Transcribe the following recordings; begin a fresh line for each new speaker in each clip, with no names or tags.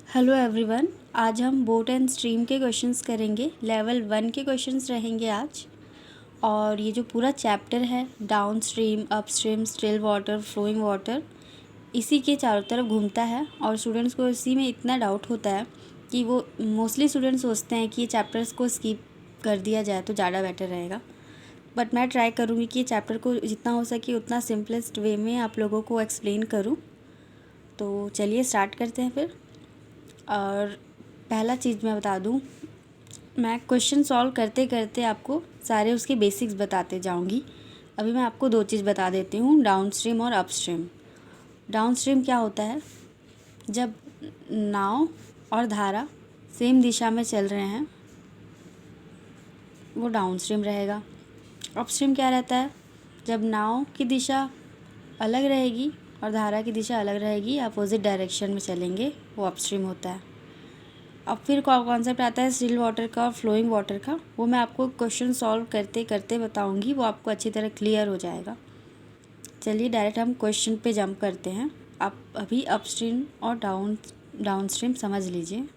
Hello everyone. आज हम boat and stream के क्वेश्चंस करेंगे। लेवल 1 के क्वेश्चंस रहेंगे आज। और ये जो पूरा चैप्टर है downstream, upstream, still water, flowing water, इसी के चारों तरफ घूमता है। और स्टूडेंट्स को इसी में इतना डाउट होता है कि वो मोस्टली स्टूडेंट्स सोचते हैं कि ये चैप्टर्स को स्किप कर दिया जाए तो ज़्यादा बेटर रहेगा। बट मैं ट्राई करूँगी कि ये चैप्टर को जितना हो सके उतना सिंपलेस्ट वे में आप लोगों को एक्सप्लेन करूँ। तो चलिए स्टार्ट करते हैं फिर। और पहला चीज़ मैं बता दूं, मैं क्वेश्चन सॉल्व करते करते आपको सारे उसके बेसिक्स बताते जाऊंगी। अभी मैं आपको दो चीज़ बता देती हूँ, डाउन स्ट्रीम और अप स्ट्रीम। डाउन स्ट्रीम क्या होता है? जब नाव और धारा सेम दिशा में चल रहे हैं वो डाउन स्ट्रीम रहेगा। अप स्ट्रीम क्या रहता है? जब नाव की दिशा अलग रहेगी और धारा की दिशा अलग रहेगी, अपोजिट डायरेक्शन में चलेंगे, वो अप स्ट्रीम होता है। अब फिर कॉन्सेप्ट आता है स्टिल वाटर का और फ्लोइंग वाटर का। वो मैं आपको क्वेश्चन सॉल्व करते करते बताऊंगी, वो आपको अच्छी तरह क्लियर हो जाएगा। चलिए डायरेक्ट हम क्वेश्चन पे जंप करते हैं। आप अभी अप स्ट्रीम और डाउन स्ट्रीम समझ लीजिए।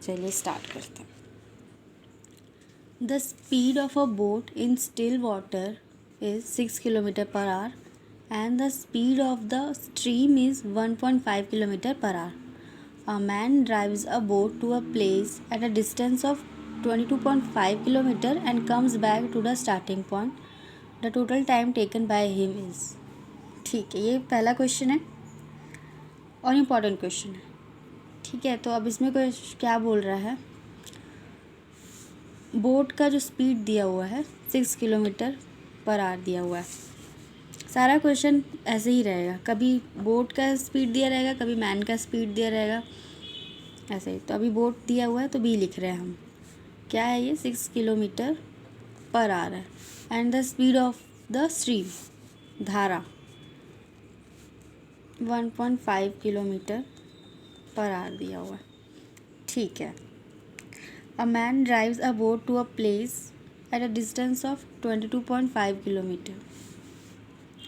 चलिए स्टार्ट करते हैं। The speed of a boat in still water is 6 kilometre per our and the speed of the stream is 1.5 km per hour. A man drives a boat to a place at a distance of 22.5 km and comes back to the starting point. The total time taken by him is। ठीक है, ये पहला question है और important question है। ठीक है, तो अब इसमें कोई क्या बोल रहा है? बोट का जो स्पीड दिया हुआ है 6 किलोमीटर पर आवर दिया हुआ है। सारा क्वेश्चन ऐसे ही रहेगा, कभी बोट का स्पीड दिया रहेगा, कभी मैन का स्पीड दिया रहेगा, ऐसे ही। तो अभी बोट दिया हुआ है तो बी लिख रहे हैं हम। क्या है ये? 6 किलोमीटर पर आवर है। And the speed of the stream, धारा 1.5 किलोमीटर पर आवर दिया हुआ है। ठीक है। A man drives a boat to a place at a distance of 22.5 kilometre.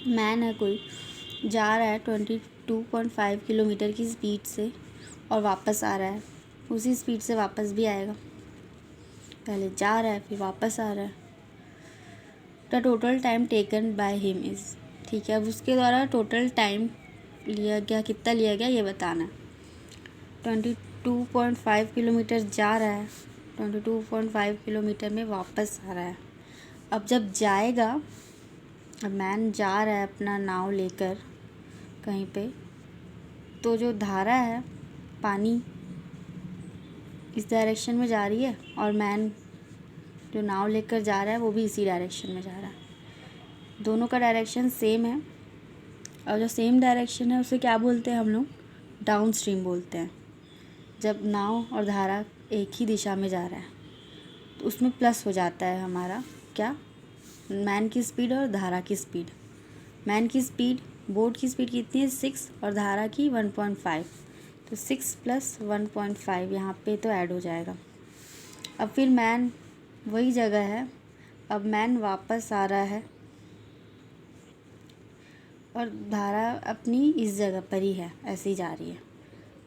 Man है कोई, जा रहा है 22.5 किलोमीटर की स्पीड से और वापस आ रहा है, उसी स्पीड से वापस भी आएगा। पहले जा रहा है फिर वापस आ रहा है। The total time taken by him is. ठीक है, अब उसके द्वारा टोटल टाइम लिया गया, कितना लिया गया ये बताना है। 22.5 किलोमीटर जा रहा है, 22.5 किलोमीटर में वापस आ रहा है। अब जब जाएगा, अब मैन जा रहा है अपना नाव लेकर कहीं पे, तो जो धारा है, पानी इस डायरेक्शन में जा रही है और मैन जो नाव लेकर जा रहा है वो भी इसी डायरेक्शन में जा रहा है। दोनों का डायरेक्शन सेम है और जो सेम डायरेक्शन है उसे क्या बोलते हैं हम लोग? डाउन स्ट्रीम बोलते हैं। जब नाव और धारा एक ही दिशा में जा रहा है तो उसमें प्लस हो जाता है हमारा क्या? मैन की स्पीड और धारा की स्पीड। मैन की स्पीड, बोट की स्पीड कितनी है? 6 और धारा की 1.5, तो 6 + 1.5 यहाँ पे तो ऐड हो जाएगा। अब फिर मैन वही जगह है, अब मैन वापस आ रहा है और धारा अपनी इस जगह पर ही है, ऐसे ही जा रही है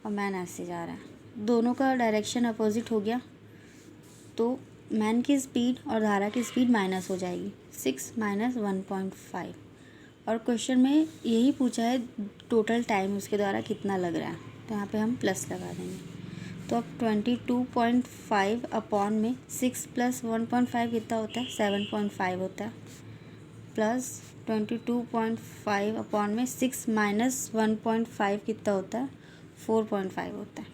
और मैन ऐसे जा रहा है। दोनों का डायरेक्शन अपोजिट हो गया तो मैन की स्पीड और धारा की स्पीड माइनस हो जाएगी, 6 - 1.5। और क्वेश्चन में यही पूछा है टोटल टाइम उसके द्वारा कितना लग रहा है, तो यहाँ पे हम प्लस लगा देंगे। तो अब 22.5 अपॉन में 6 + 1.5 कितना होता है? 7.5 होता है। प्लस 22.5 अपॉन में 6 - 1.5 कितना होता है? 4.5 होता है।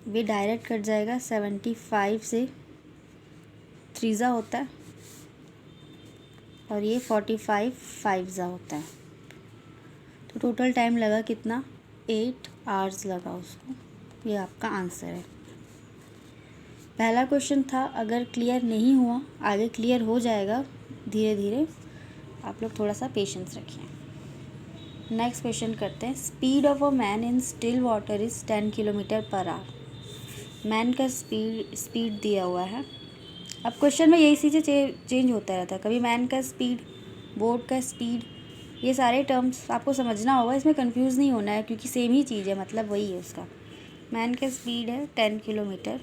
ये डायरेक्ट कट जाएगा, 75 से 3 होता है और ये 45 5 होता है। तो टोटल टाइम लगा कितना? 8 आवर्स लगा उसको। ये आपका आंसर है। पहला क्वेश्चन था, अगर क्लियर नहीं हुआ, आगे क्लियर हो जाएगा धीरे धीरे, आप लोग थोड़ा सा पेशेंस रखिए। नेक्स्ट क्वेश्चन करते हैं। Speed of a man in still water is 10 kilometre per our. Man का स्पीड दिया हुआ है। अब क्वेश्चन में यही चीज़ें चेंज होता रहता है, कभी मैन का स्पीड, बोट का स्पीड, ये सारे टर्म्स आपको समझना होगा, इसमें कंफ्यूज नहीं होना है क्योंकि सेम ही चीज़ है, मतलब वही है उसका। मैन का स्पीड है 10 किलोमीटर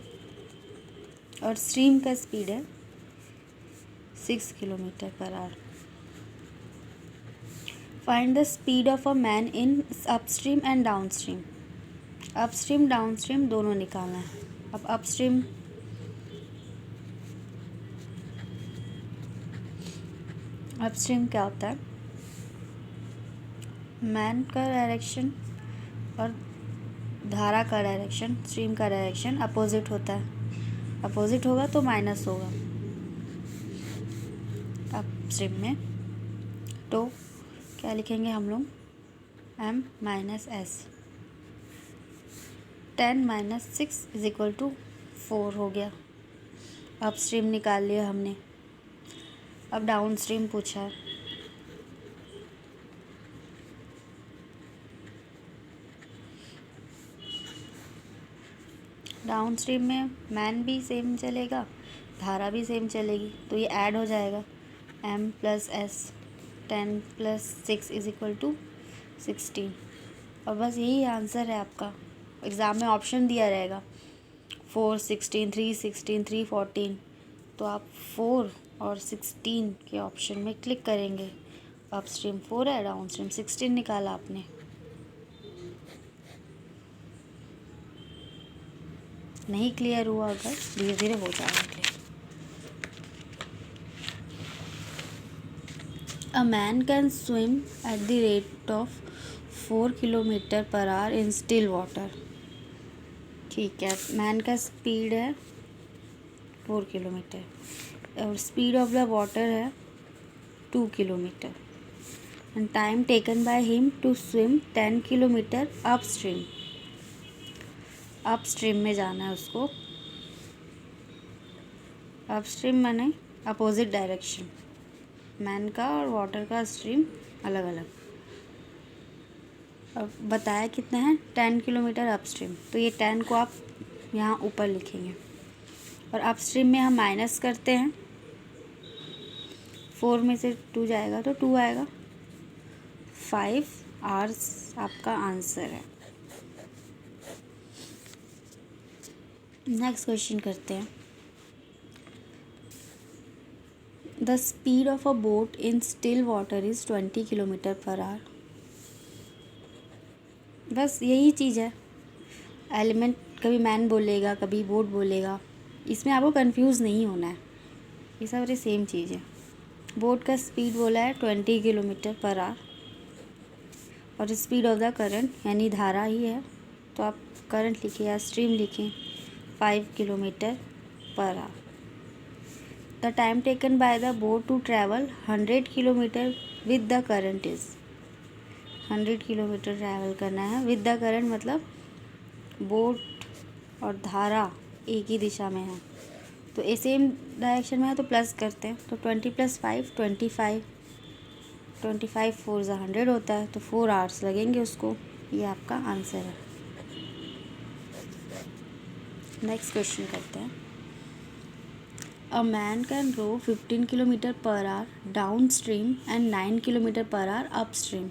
और स्ट्रीम का स्पीड है 6 kilometre per our. Find the speed of a man in upstream and downstream. Upstream downstream दोनों निकालना है। अब अपस्ट्रीम क्या होता है, मैन का डायरेक्शन और धारा का डायरेक्शन, स्ट्रीम का डायरेक्शन अपोजिट होता है। अपोजिट होगा तो माइनस होगा अपस्ट्रीम में, तो क्या लिखेंगे हम लोग, m minus S. 10 minus 6 is equal to 4 हो गया। अपस्ट्रीम निकाल लिया हमने। अब डाउन स्ट्रीम पूछा है। डाउन स्ट्रीम में मैन भी सेम चलेगा, धारा भी सेम चलेगी, तो ये ऐड हो जाएगा m plus S. 10 plus 6 is equal to 16। और बस यही आंसर है आपका। एग्ज़ाम में ऑप्शन दिया रहेगा 4, 16, 3, 16, 3, 14, तो आप 4 और 16 के ऑप्शन में क्लिक करेंगे। अपस्ट्रीम 4 है, डाउन स्ट्रीम 16 निकाला आपने। नहीं क्लियर हुआ अगर, धीरे धीरे हो जाएगा clear. A man can swim at the rate of 4 kilometre per our in still water. ठीक है, मैन का स्पीड है 4 किलोमीटर और स्पीड ऑफ द वाटर है 2 kilometre and time taken by him to swim 10 kilometre upstream. Upstream में जाना है उसको। अपस्ट्रीम माने अपोजिट डायरेक्शन, मैन का और वाटर का स्ट्रीम अलग अलग। अब बताया कितना है, 10 किलोमीटर अपस्ट्रीम, तो ये 10 को आप यहाँ ऊपर लिखेंगे और अपस्ट्रीम में हम माइनस करते हैं। 4 में से 2 जाएगा तो 2 आएगा। 5 आवर्स आपका आंसर है। नेक्स्ट क्वेश्चन करते हैं। The speed of a boat in still water is 20 kilometre per our. बस यही चीज़ है, एलिमेंट कभी मैन बोलेगा कभी बोट बोलेगा, इसमें आपको कंफ्यूज नहीं होना है, ये सारी सेम चीज़ है। बोट का स्पीड बोला है 20 किलोमीटर पर आवर और स्पीड ऑफ द करंट यानी धारा ही है, तो आप करंट लिखें या स्ट्रीम लिखें 5 kilometre per hour. The time taken by the boat to travel 100 kilometre with the current is. 100 kilometre travel करना है विद द करंट, मतलब बोट और धारा एक ही दिशा में है, तो ए सेम डायरेक्शन में है तो प्लस करते हैं, तो 20 प्लस 5 25, 25 4 ज़ा 100 होता है, तो 4 आवर्स लगेंगे उसको। ये आपका आंसर है। नेक्स्ट क्वेश्चन करते हैं। A man can row 15 kilometre per hour downstream and 9 kilometre per hour upstream.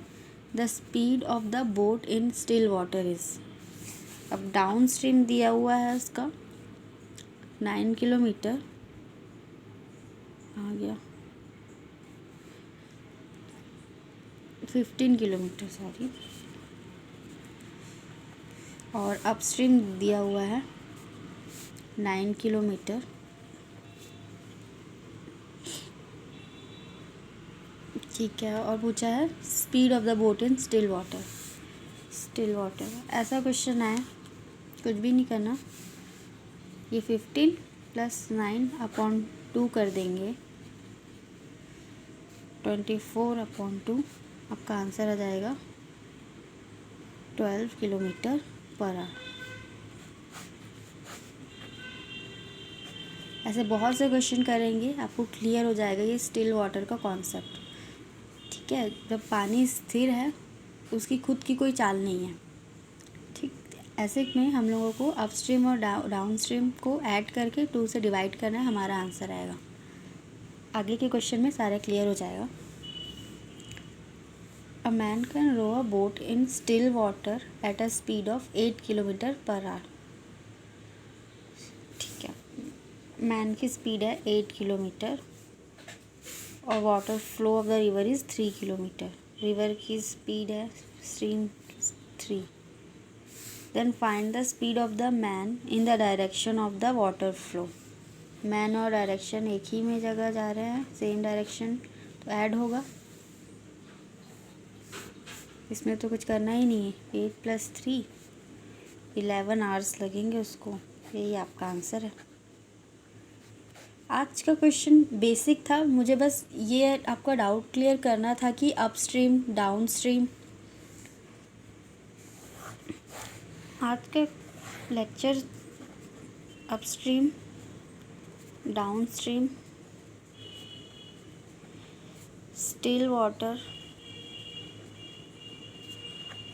The speed of the boat in still water is. अब डाउन स्ट्रीम दिया हुआ है उसका 9 किलोमीटर, आ गया 15 किलोमीटर सॉरी, और upstream दिया हुआ है 9 किलोमीटर। ठीक है, और पूछा है speed of the boat in still water. Still water ऐसा क्वेश्चन है, कुछ भी नहीं करना, ये 15 प्लस 9/2 कर देंगे, 24/2, आपका आंसर आ जाएगा 12 किलोमीटर पर आवर। ऐसे बहुत से क्वेश्चन करेंगे, आपको क्लियर हो जाएगा ये स्टिल वाटर का कॉन्सेप्ट। ठीक है, जब पानी स्थिर है उसकी खुद की कोई चाल नहीं है। ठीक, ऐसे में हम लोगों को अपस्ट्रीम और डाउन स्ट्रीम को ऐड करके 2 से डिवाइड करना है, हमारा आंसर आएगा। आगे के क्वेश्चन में सारा क्लियर हो जाएगा। A man can row a boat in still water at a speed of 8 kilometre per hour. ठीक है, मैन की स्पीड है 8 किलोमीटर और water flow of the river is 3 kilometre. River की स्पीड है stream 3। Then find the speed of the man in the direction of the water flow. Man और direction एक ही में जगह जा रहे हैं, सेम डायरेक्शन, तो ऐड होगा। इसमें तो कुछ करना ही नहीं है। 8 + 3 11 आवर्स लगेंगे उसको। यही आपका आंसर है। आज का क्वेश्चन बेसिक था, मुझे बस ये आपका डाउट क्लियर करना था कि अपस्ट्रीम डाउनस्ट्रीम। आज का lecture upstream downstream still water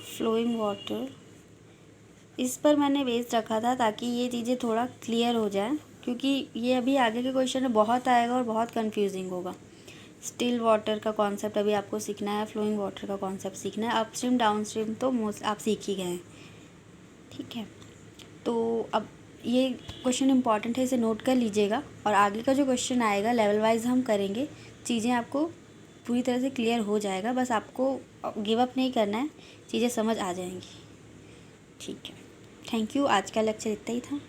flowing water इस पर मैंने बेस रखा था ताकि ये चीज़ें थोड़ा क्लियर हो जाए, क्योंकि ये अभी आगे के क्वेश्चन में बहुत आएगा और बहुत कंफ्यूजिंग होगा। स्टिल वाटर का कॉन्सेप्ट अभी आपको सीखना है, फ्लोइंग वाटर का कॉन्सेप्ट सीखना है, अपस्ट्रीम डाउनस्ट्रीम तो मोस्ट आप सीख ही गए हैं। ठीक है, तो अब ये क्वेश्चन इंपॉर्टेंट है, इसे नोट कर लीजिएगा और आगे का जो क्वेश्चन आएगा लेवल वाइज हम करेंगे, चीज़ें आपको पूरी तरह से क्लियर हो जाएगा। बस आपको गिव अप नहीं करना है, चीज़ें समझ आ जाएंगी। ठीक है, थैंक यू। आज का लेक्चर इतना ही था।